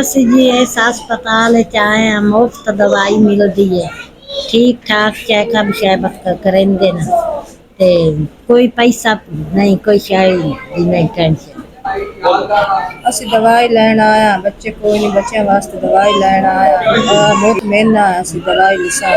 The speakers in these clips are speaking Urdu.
ਅਸੀਂ ਜੀ ਇਸ ਹਸਪਤਾਲ ਚ ਆਏ ਆ, ਮੁਫਤ ਦਵਾਈ ਮਿਲਦੀ ਹੈ, ਠੀਕ ਠਾਕ ਚੈੱਕਅਪ ਸ਼ੈਕਅਪ ਕਰਾਂਦੇ ਨਾ, ਤੇ ਕੋਈ ਪੈਸਾ ਨਹੀਂ, ਕੋਈ ਸ਼ਾਇਦ ਨਹੀਂ ਟੈਨਸ਼ਨ। ਅਸੀਂ ਦਵਾਈ ਲੈਣ ਆਇਆ, ਬੱਚੇ ਕੋਈ ਨਹੀਂ, ਬੱਚਿਆਂ ਵਾਸਤੇ ਦਵਾਈ ਲੈਣ ਆਇਆ, ਬਹੁਤ ਮਹਿੰਗਾ ਹੈ, ਅਸੀਂ ਦਵਾਈ ਲਿਸਾ।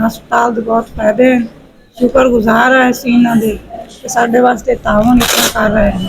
ਹਸਪਤਾਲ ਦੇ ਬਹੁਤ ਫਾਇਦੇ ਹਨ, ਸ਼ੁਕਰਗੁਜ਼ਾਰ ਹੈ ਅਸੀਂ ਇਹਨਾਂ ਦੇ ਕਿ ਸਾਡੇ ਵਾਸਤੇ ਤਾਵਨ ਇਤਨਾ ਕਰ ਰਹੇ ਹਨ।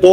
2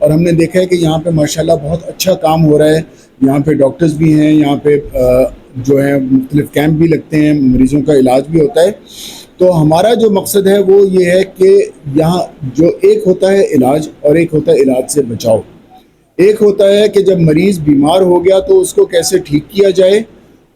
اور ہم نے دیکھا ہے کہ یہاں پہ ماشاءاللہ بہت اچھا کام ہو رہا ہے. یہاں پہ ڈاکٹرز بھی ہیں, یہاں پہ جو ہے مختلف کیمپ بھی لگتے ہیں, مریضوں کا علاج بھی ہوتا ہے. تو ہمارا جو مقصد ہے وہ یہ ہے کہ یہاں جو ایک ہوتا ہے علاج اور ایک ہوتا ہے علاج سے بچاؤ. ایک ہوتا ہے کہ جب مریض بیمار ہو گیا تو اس کو کیسے ٹھیک کیا جائے,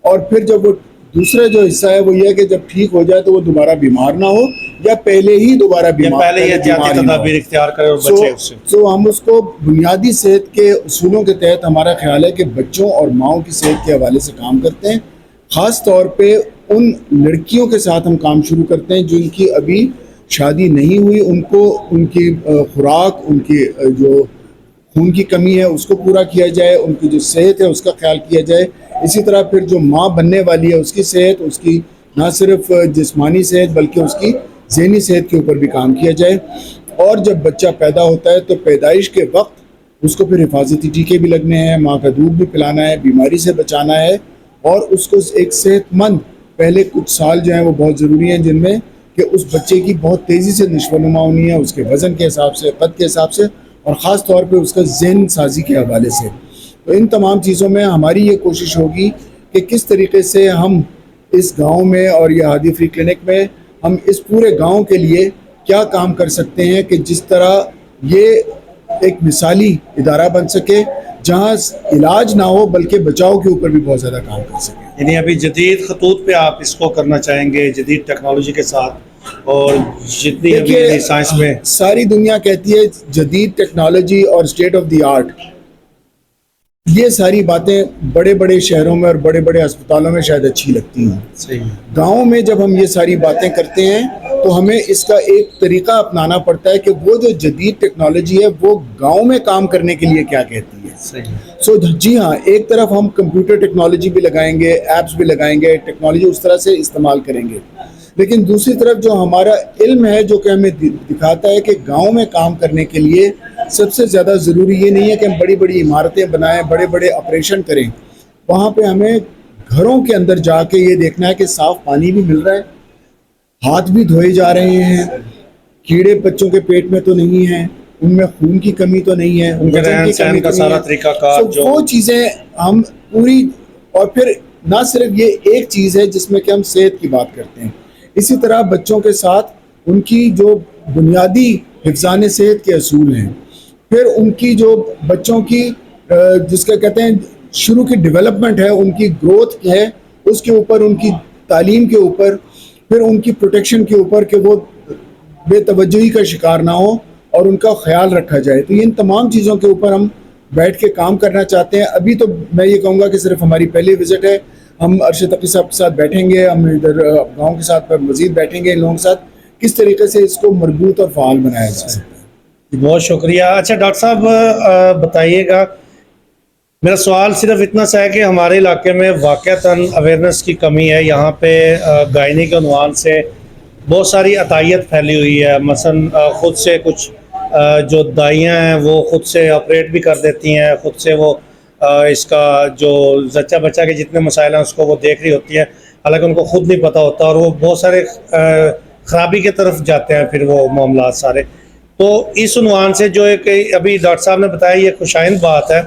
اور پھر جب وہ دوسرا جو حصہ ہے وہ یہ ہے کہ جب ٹھیک ہو جائے تو وہ دوبارہ بیمار نہ ہو, یا پہلے ہی دوبارہ بیمار, پہلے یہ احتیاطی تدابیر اختیار کرے اور بچے اس سے. تو ہم اس کو بنیادی صحت کے اصولوں کے تحت ہمارا خیال ہے کہ بچوں اور ماؤں کی صحت کے حوالے سے کام کرتے ہیں. خاص طور پہ ان لڑکیوں کے ساتھ ہم کام شروع کرتے ہیں جن کی ابھی شادی نہیں ہوئی, ان کو ان کی خوراک, ان کی جو خون کی کمی ہے اس کو پورا کیا جائے, ان کی جو صحت ہے اس کا خیال کیا جائے. اسی طرح پھر جو ماں بننے والی ہے اس کی صحت, اس کی نہ صرف جسمانی صحت بلکہ اس کی ذہنی صحت کے اوپر بھی کام کیا جائے. اور جب بچہ پیدا ہوتا ہے تو پیدائش کے وقت اس کو پھر حفاظتی ٹیکے بھی لگنے ہیں, ماں کا دودھ بھی پلانا ہے, بیماری سے بچانا ہے, اور اس کو ایک صحت مند پہلے کچھ سال جو ہیں وہ بہت ضروری ہیں جن میں کہ اس بچے کی بہت تیزی سے نشو و نما ہونی ہے, اس کے وزن کے حساب سے, قد کے حساب سے, اور خاص طور پہ اس کا ذہن سازی کے حوالے سے. تو ان تمام چیزوں میں ہماری یہ کوشش ہوگی کہ کس طریقے سے ہم اس گاؤں میں اور یہ ہادی فری کلینک میں ہم اس پورے گاؤں کے لیے کیا کام کر سکتے ہیں کہ جس طرح یہ ایک مثالی ادارہ بن سکے جہاں علاج نہ ہو بلکہ بچاؤ کے اوپر بھی بہت زیادہ کام کر سکیں. یعنی ابھی جدید خطوط پہ آپ اس کو کرنا چاہیں گے جدید ٹیکنالوجی کے ساتھ, اور جتنی ابھی سائنس میں ساری دنیا کہتی ہے جدید ٹیکنالوجی اور اسٹیٹ آف دی آرٹ, یہ ساری باتیں بڑے بڑے شہروں میں اور بڑے بڑے ہسپتالوں میں شاید اچھی لگتی ہیں. صحیح. گاؤں میں جب ہم یہ ساری باتیں کرتے ہیں تو ہمیں اس کا ایک طریقہ اپنانا پڑتا ہے کہ وہ جو جدید ٹیکنالوجی ہے وہ گاؤں میں کام کرنے کے لیے کیا کہتی ہے. صحیح. جی ہاں, ایک طرف ہم کمپیوٹر ٹیکنالوجی بھی لگائیں گے, ایپس بھی لگائیں گے, ٹیکنالوجی اس طرح سے استعمال کریں گے, لیکن دوسری طرف جو ہمارا علم ہے جو کہ ہمیں دکھاتا ہے کہ گاؤں میں کام کرنے کے لیے سب سے زیادہ ضروری یہ نہیں ہے کہ ہم بڑی بڑی عمارتیں بنائیں, بڑے بڑے آپریشن کریں. وہاں پہ ہمیں گھروں کے اندر جا کے یہ دیکھنا ہے کہ صاف پانی بھی مل رہا ہے, ہاتھ بھی دھوئے جا رہے ہیں, کیڑے بچوں کے پیٹ میں تو نہیں ہیں, ان میں خون کی کمی تو نہیں ہے, ان کے رہن سہن کا سارا طریقہ کار جو وہ چیزیں ہم پوری. اور پھر نہ صرف یہ ایک چیز ہے جس میں کہ ہم صحت کی بات کرتے ہیں, اسی طرح بچوں کے ساتھ ان کی جو بنیادی حفظان صحت کے اصول ہیں, پھر ان کی جو بچوں کی جس کا کہتے ہیں شروع کی ڈیولپمنٹ ہے, ان کی گروتھ ہے, اس کے اوپر, ان کی تعلیم کے اوپر, پھر ان کی پروٹیکشن کے اوپر کہ وہ بے توجہی کا شکار نہ ہو اور ان کا خیال رکھا جائے. تو ان تمام چیزوں کے اوپر ہم بیٹھ کے کام کرنا چاہتے ہیں. ابھی تو میں یہ کہوں گا کہ صرف ہماری پہلی وزٹ ہے, ہم ارشد تقی صاحب کے ساتھ بیٹھیں گے, ہم ادھر گاؤں کے ساتھ مزید بیٹھیں گے, ان لوگوں کے ساتھ کس طریقے سے اس کو مربوط اور فعال بنایا جا سکتا ہے. بہت شکریہ. اچھا ڈاکٹر صاحب بتائیے گا, میرا سوال صرف اتنا سا ہے کہ ہمارے علاقے میں واقعتاً اویئرنیس کی کمی ہے. یہاں پہ گائنی کے عنوان سے بہت ساری عطائیت پھیلی ہوئی ہے. مثلا خود سے کچھ جو دائیاں ہیں وہ خود سے آپریٹ بھی کر دیتی ہیں, خود سے وہ اس کا جو زچہ بچہ کے جتنے مسائل ہیں اس کو وہ دیکھ رہی ہوتی ہیں, حالانکہ ان کو خود نہیں پتہ ہوتا, اور وہ بہت سارے خرابی کی طرف جاتے ہیں پھر وہ معاملات سارے. تو اس عنوان سے جو ایک ابھی ڈاکٹر صاحب نے بتایا یہ خوشائند بات ہے,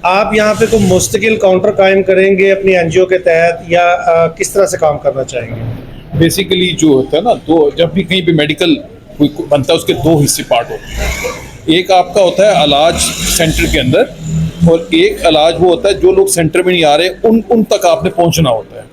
آپ یہاں پہ کوئی مستقل کاؤنٹر قائم کریں گے اپنی این جی او کے تحت, یا کس طرح سے کام کرنا چاہیں گے؟ بیسیکلی جو ہوتا ہے نا, دو جب بھی کہیں پہ میڈیکل کوئی بنتا ہے اس کے دو حصے پارٹ ہوتے ہیں. ایک آپ کا ہوتا ہے علاج سینٹر کے اندر, اور ایک علاج وہ ہوتا ہے جو لوگ سینٹر میں نہیں آ رہے ان تک آپ نے پہنچنا ہوتا ہے.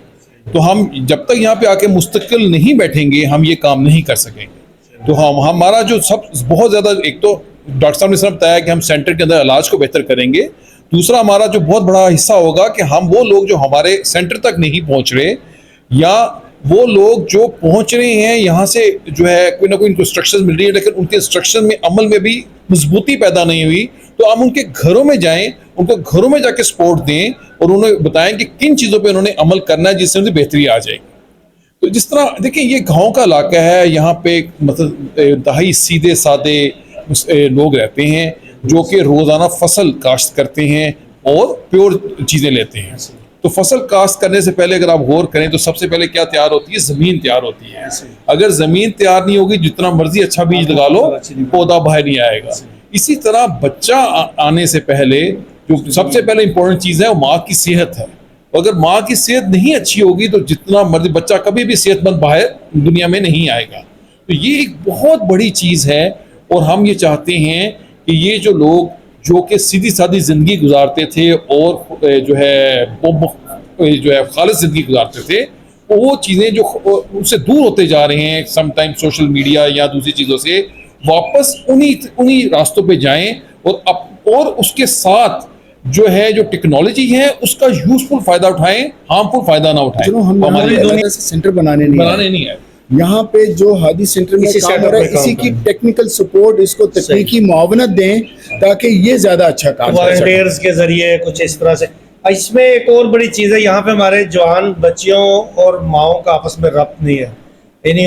تو ہم جب تک یہاں پہ آ کے مستقل نہیں بیٹھیں گے ہم یہ کام نہیں کر سکیں گے. تو ہمارا جو سب بہت زیادہ, ایک تو ڈاکٹر صاحب نے صرف بتایا کہ ہم سینٹر کے اندر علاج کو بہتر کریں گے, دوسرا ہمارا جو بہت بڑا حصہ ہوگا کہ ہم وہ لوگ جو ہمارے سینٹر تک نہیں پہنچ رہے, یا وہ لوگ جو پہنچ رہے ہیں یہاں سے جو ہے کوئی نہ کوئی ان کو انسٹرکشن مل رہی ہے لیکن ان کے انسٹرکشن میں عمل میں بھی مضبوطی پیدا نہیں ہوئی, تو ہم ان کے گھروں میں جائیں, ان کو گھروں میں جا کے سپورٹ دیں اور انہیں بتائیں کہ کن چیزوں پہ انہوں نے عمل کرنا ہے جس سے انہیں بہتری آ جائے گی. تو جس طرح دیکھیں یہ گاؤں کا علاقہ ہے, یہاں پہ مطلب انتہائی سیدھے سادے لوگ رہتے ہیں جو کہ روزانہ فصل کاشت کرتے ہیں اور پیور چیزیں لیتے ہیں. تو فصل کاشت کرنے سے پہلے اگر آپ غور کریں تو سب سے پہلے کیا تیار ہوتی ہے؟ زمین تیار ہوتی ہے. اگر زمین تیار نہیں ہوگی جتنا مرضی اچھا بیج لگا لو پودا باہر نہیں آئے گا. اسی طرح بچہ آنے سے پہلے جو سب سے پہلے امپورٹنٹ چیز ہے وہ ماں کی صحت ہے. اگر ماں کی صحت نہیں اچھی ہوگی تو جتنا مرضی بچہ کبھی بھی صحت مند باہر دنیا میں نہیں آئے گا. تو یہ ایک بہت بڑی چیز ہے, اور ہم یہ چاہتے ہیں کہ یہ جو لوگ جو کہ سیدھی سادھی زندگی گزارتے تھے اور جو ہے خالص زندگی گزارتے تھے, وہ چیزیں جو ان سے دور ہوتے جا رہے ہیں سم ٹائم سوشل میڈیا یا دوسری چیزوں سے, واپس انہی راستوں پہ جائیں, اور اس کے ساتھ جو ہے جو ٹیکنالوجی ہے اس کا یوزفل فائدہ اٹھائیں, ہارمفل فائدہ نہ اٹھائیں. چلو ہم ہماری دنیا سے سینٹر بنانے نہیں ہے. یہاں پہ جو ہادی سینٹر میں کام ہو رہا ہے اسی کی ٹیکنیکل سپورٹ, اس کو تکنیکی معاونت دیں تاکہ یہ زیادہ اچھا کام کر سکیں. والنٹیئرز کے ذریعے کچھ اس طرح سے. اس میں ایک اور بڑی چیز ہے, یہاں پہ ہمارے جوان بچیوں اور ماؤں کا آپس میں ربط نہیں ہے. یعنی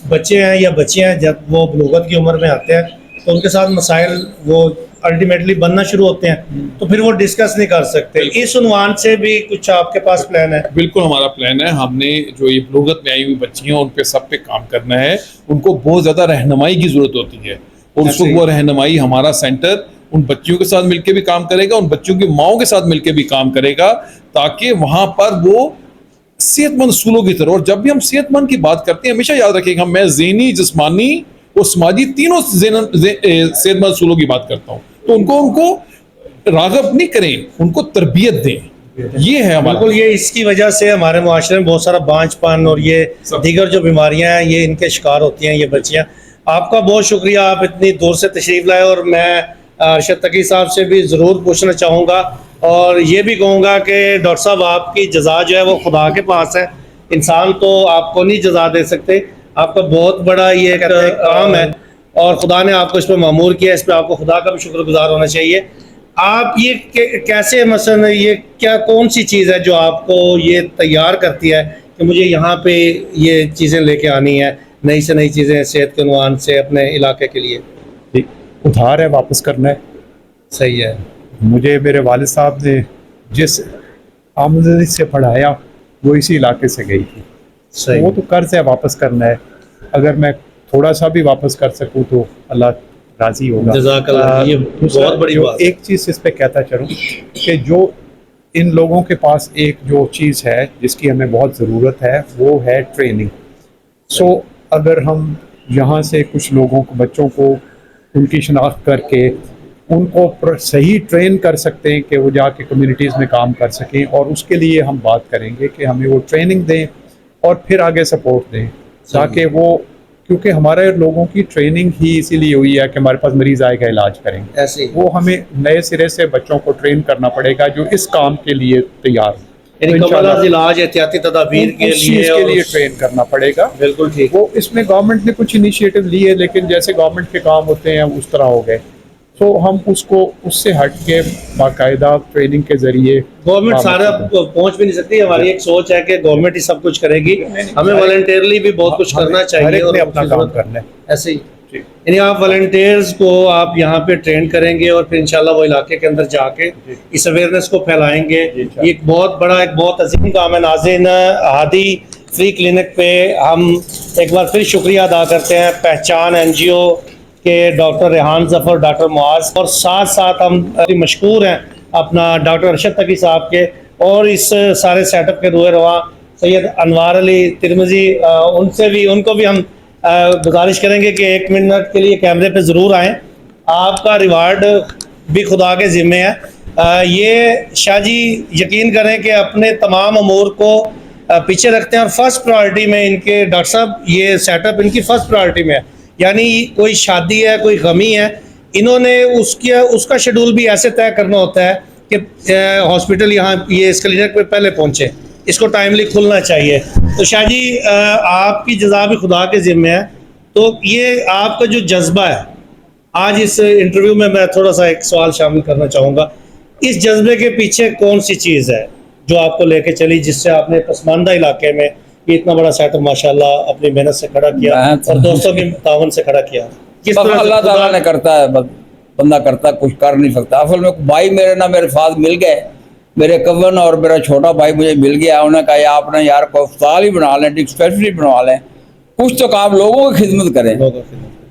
بچے ہیں یا بچیاں جب وہ بلوغت کی عمر میں آتے ہیں تو ان کے ساتھ مسائل وہ الٹیمیٹلی بننا شروع ہوتے ہیں, تو پھر وہ ڈسکس نہیں کر سکتے. اس عنوان سے بھی کچھ آپ کے پاس پلان ہے؟ بالکل ہمارا پلان ہے. ہم نے جو یہ بلوغت میں آئی ہوئی بچی ہیں ان پہ سب پہ کام کرنا ہے. ان کو بہت زیادہ رہنمائی کی ضرورت ہوتی ہے, اور اس کو وہ رہنمائی ہمارا سینٹر ان بچیوں کے ساتھ مل کے بھی کام کرے گا, ان بچیوں کی ماؤں کے ساتھ مل کے بھی کام کرے گا, تاکہ وہاں پر وہ صحت مند اصولوں کی طرف. اور جب بھی ہم صحت مند کی بات کرتے ہیں ہمیشہ یاد رکھیں گا میں ذہنی, جسمانی اور سماجی تینوں صحت مند اصولوں کی بات کرتا ہوں. تو ان کو راغب نہیں کریں, ان کو تربیت دیں. یہ ہے ہمارا. بالکل, یہ اس کی وجہ سے ہمارے معاشرے میں بہت سارا بانجھ پن اور یہ دیگر جو بیماریاں ہیں یہ ان کے شکار ہوتی ہیں یہ بچیاں. آپ کا بہت شکریہ, آپ اتنی دور سے تشریف لائے. اور میں ارشد تقی صاحب سے بھی ضرور پوچھنا چاہوں گا, اور یہ بھی کہوں گا کہ ڈاکٹر صاحب آپ کی جزا جو ہے وہ خدا کے پاس ہے. انسان تو آپ کو نہیں جزا دے سکتے, آپ کا بہت بڑا یہ کام ہے اور خدا نے آپ کو اس پہ مامور کیا, اس پہ آپ کو خدا کا بھی شکر گزار ہونا چاہیے. آپ یہ کیسے مثلا یہ کیا کون سی چیز ہے جو آپ کو یہ تیار کرتی ہے کہ مجھے یہاں پہ یہ چیزیں لے کے آنی ہے, نئی سے نئی چیزیں صحت کے عنوان سے اپنے علاقے کے لیے؟ ادھار ہے, واپس کرنا ہے. صحیح ہے. مجھے میرے والد صاحب نے جس آمدنی سے پڑھایا وہ اسی علاقے سے گئی تھی. صحیح. وہ تو قرض ہے, واپس کرنا ہے. اگر میں تھوڑا سا بھی واپس کر سکوں تو اللہ راضی ہوگا. جزاک اللہ. یہ بہت بڑی بات ہے. ایک چیز اس پہ کہتا چلوں کہ جو ان لوگوں کے پاس ایک جو چیز ہے جس کی ہمیں بہت ضرورت ہے وہ ہے ٹریننگ. سو اگر ہم یہاں سے کچھ لوگوں کو, بچوں کو ان کی شناخت کر کے ان کو صحیح ٹرین کر سکتے ہیں کہ وہ جا کے کمیونٹیز میں کام کر سکیں, اور اس کے لیے ہم بات کریں گے کہ ہمیں وہ ٹریننگ دیں اور پھر آگے سپورٹ دیں, تاکہ وہ, کیونکہ ہمارے لوگوں کی ٹریننگ ہی اسی لیے ہوئی ہے کہ ہمارے پاس مریض آئے گا علاج کریں گے. ایسے وہ ہمیں نئے سرے سے بچوں کو ٹرین کرنا پڑے گا جو اس کام کے لیے تیار ہوں. یعنی قبل از علاج احتیاطی تدابیر کے لیے ٹرین کرنا پڑے گا. بالکل ٹھیک. وہ اس میں گورنمنٹ نے کچھ انیشیٹو لیے, لیکن جیسے گورنمنٹ کے کام ہوتے ہیں اس طرح ہو گئے. تو ہم اس سے ہٹ کے باقاعدہ ٹریننگ کے ذریعے, گورنمنٹ سارا پہنچ بھی نہیں سکتی. ہماری ایک سوچ ہے کہ گورنمنٹ ہی سب کچھ کرے گی, ہمیں والنٹیئرلی بھی بہت کچھ کرنا چاہیے اور اپنا کام کرنا ہے. ایسے ہی. یعنی آپ والنٹیئرز کو آپ یہاں پہ ٹرین کریں گے اور پھر انشاءاللہ وہ علاقے کے اندر جا کے اس اویئرنیس کو پھیلائیں گے. یہ ایک بہت بڑا, ایک بہت عظیم کام ہے. ناظرین, ہادی فری کلینک پہ ہم ایک بار پھر شکریہ ادا کرتے ہیں پہچان NGO کے ڈاکٹر ریحان ظفر, ڈاکٹر معاذ, اور ساتھ ساتھ ہم مشکور ہیں اپنا ڈاکٹر ارشد تقی صاحب کے, اور اس سارے سیٹ اپ کے روئے رواں سید انوار علی ترمذی, ان کو بھی ہم گزارش کریں گے کہ 1 منٹ کے لیے کیمرے پہ ضرور آئیں. آپ کا ریوارڈ بھی خدا کے ذمے ہے. یہ شاہ جی یقین کریں کہ اپنے تمام امور کو پیچھے رکھتے ہیں, اور فرسٹ پرائرٹی میں ان کے ڈاکٹر صاحب یہ سیٹ اپ ان کی فرسٹ پرائرٹی میں ہے. یعنی کوئی شادی ہے, کوئی غمی ہے, انہوں نے اس کا شیڈول بھی ایسے طے کرنا ہوتا ہے کہ ہاسپٹل یہاں یہ اس کلینک پہ پہلے پہنچے, اس کو ٹائملی کھلنا چاہیے. تو شاہ جی آپ کی جزا بھی خدا کے ذمے ہے. تو یہ آپ کا جو جذبہ ہے, آج اس انٹرویو میں تھوڑا سا ایک سوال شامل کرنا چاہوں گا, اس جذبے کے پیچھے کون سی چیز ہے جو آپ کو لے کے چلی, جس سے آپ نے پسماندہ علاقے میں یہ اتنا بڑا سیٹ اپ ماشاءاللہ اپنی محنت سے کھڑا کیا اور دوستوں کی تعاون سے کھڑا کیا؟ کس طرح اللہ تعالیٰ نے کرتا ہے, بندہ کرتا, کچھ کر نہیں سکتا. اصل میں بھائی میرے ساتھ مل گئے, میرے کزن اور میرا چھوٹا بھائی مجھے مل گیا. انہوں نے کہا آپ نے یار کو اسپتال ہی بنا لیں, ڈسپینسری بنوا لیں, کچھ تو کام لوگوں کی خدمت کریں.